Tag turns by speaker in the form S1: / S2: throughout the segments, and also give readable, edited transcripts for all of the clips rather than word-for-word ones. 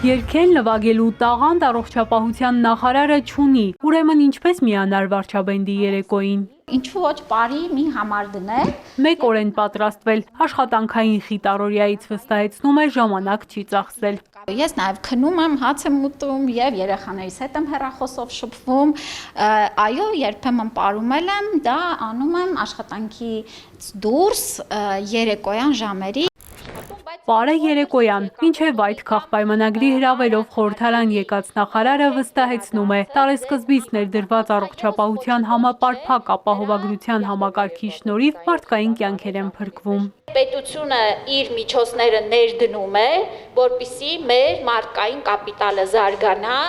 S1: Երգել, նվագելու տաղանդ առողջապահության նախարարը չունի, ուրեմն ինչպես միանար վարչաբենդի երեկոյին։
S2: Ինչու ոչ բարի մի համար դնել։
S1: Մեկ օր են պատրաստվել, աշխատանքային խիտարորիայից վստահեցնում է ժամանակ չի ծախսել։
S2: Ես նաև քնում եմ, հաց եմ ուտում եւ երեխաներիս հետ եմ հեռախոսով շփվում, այո, երբեմն ապարում եմ, դա անում եմ աշխատանքից դուրս երեկոյան ժամերի։
S1: Պարը երեկոյան, մինչև այդ քաղաքապայմանագրի հրավերով խորհրդարան եկած նախարարը վստահեցնում է, տարեսկզբից ներդրված առողջապահության համապարփակ ապահովագրության համակարգի շնորհիվ մարդկային կյանքեր են փրկվում։
S2: Պետությունը իր միջոցները ներդնում է, որպեսզի մեր մարդկային կապիտալը զարգանա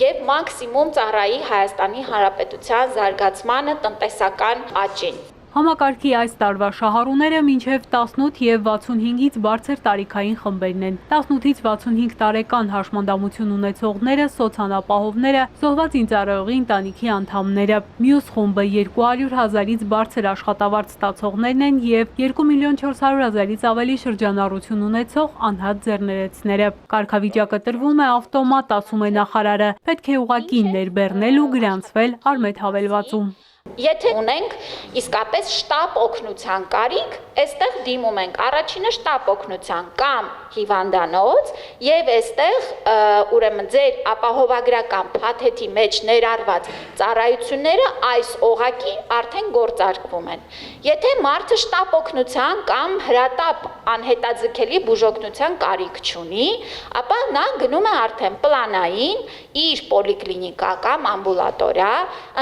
S2: եւ մաքսիմում ծառայի Հայաստանի Հանրապետության զարգացմանը, տնտեսական աճին։
S1: Համակարգի այս տարվա շահառուները մինչև 18 եւ 65-ից բարձր տարիքային խմբերն են։ 18-ից 65 տարեկան հաշմանդամություն ունեցողները, սոցիալապահովները, զոհված ինձարայողի ընտանիքի անդամները։ Մյուս խումբը 200,000-ից բարձր աշխատավարձ ստացողներն են եւ 2,400,000-ից ավելի շրջանառություն ունեցող անհատ ձեռներեցները։ Կարգավիճակը տրվում է ավտոմատ, ասում է նախարարը, պետք է ուղղակի ներբեռնել ու գրանցվել արմետ հավելվածում։
S2: Եթե ունենք իսկապես շտապ օգնության կարիք, այստեղ դիմում ենք առաջինը շտապ օգնության կամ հիվանդանոց եւ այստեղ ուրեմն ձեր ապահովագրական փաթեթի մեջ ներառված ծառայությունները այս օղակի արդեն գործարկվում են։ Եթե մարդը շտապ օգնության կամ հրատապ անհետաձգելի բուժօգնության կարիք չունի, ապա նա գնում է արդեն պլանային իր պոլիկլինիկա կամ ամբուլատորիա,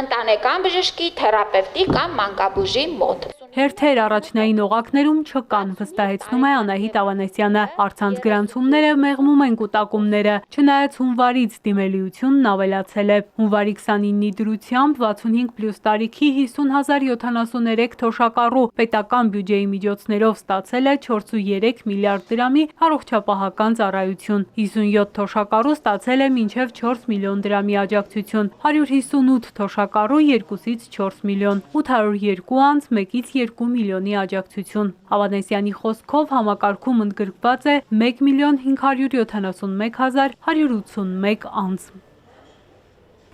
S2: ընտանեկան բժշկի, թերապևտի կամ մանկաբույժի մոտ։
S1: Հերթեր առաջնային օղակներում չկան, վստահեցնում է Անահիտ Ավանեսյանը։ Առցանց գրանցումները մեղմում են կուտակումները, չնայած հունվարից դիմելիությունն ավելացել է։ Հունվարի 29-ի դրությամբ 65+ տարիքի 50,073 թոշակառու պետական բյուջեի միջոցներով ստացել է 4.3 միլիարդ դրամի առողջապահական ծառայություն, 57 թոշակառու ստացել է մինչև 4 միլիոն դրամի աջակցություն, 158 թոշակառու 2-ից 4 միլիոն, 802 անձ 1-ից 2 միլիոնի աջակցություն։ Ավանեսյանի խոսքով համակարգում ընդգրկված է 1,571,181 անձ։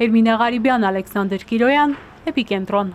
S1: Էրմինե Ղարիբյան, Ալեքսանդր Կիրոյան, Էպիկենտրոն։